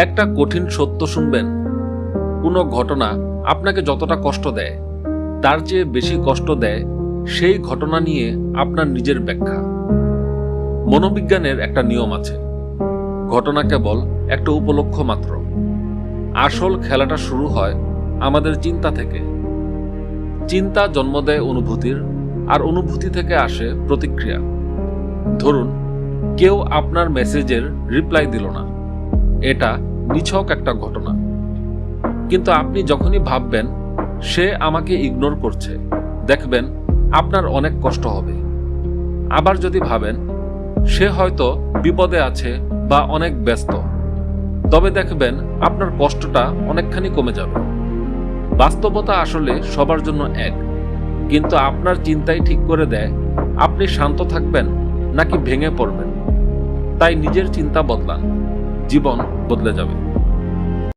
একটা কঠিন সত্য শুনবেন, কোনো ঘটনা আপনাকে যতটা কষ্ট দেয় তার চেয়ে বেশি কষ্ট দেয় সেই ঘটনা নিয়ে আপনার নিজের ব্যাখ্যা। মনোবিজ্ঞানের একটা নিয়ম আছে, ঘটনা কেবল একটা উপলক্ষ মাত্র। আসল খেলাটা শুরু হয় আমাদের চিন্তা থেকে। চিন্তা জন্ম দেয় অনুভূতির, আর অনুভূতি থেকে আসে প্রতিক্রিয়া। ধরুন, কেউ আপনার মেসেজের রিপ্লাই দিল না, এটা নিছক একটা ঘটনা। কিন্তু আপনি যখনই ভাববেন সে আমাকে ইগনোর করছে, দেখবেন আপনার অনেক কষ্ট হবে। আবার যদি ভাবেন সে হয়তো বিপদে আছে বা অনেক ব্যস্ত, তবে দেখবেন আপনার কষ্টটা অনেকখানি কমে যাবে। বাস্তবতা আসলে সবার জন্য এক, কিন্তু আপনার চিন্তাই ঠিক করে দেয় আপনি শান্ত থাকবেন নাকি ভেঙে পড়বেন। তাই নিজের চিন্তা বদলান, জীবন বদলে যাবে।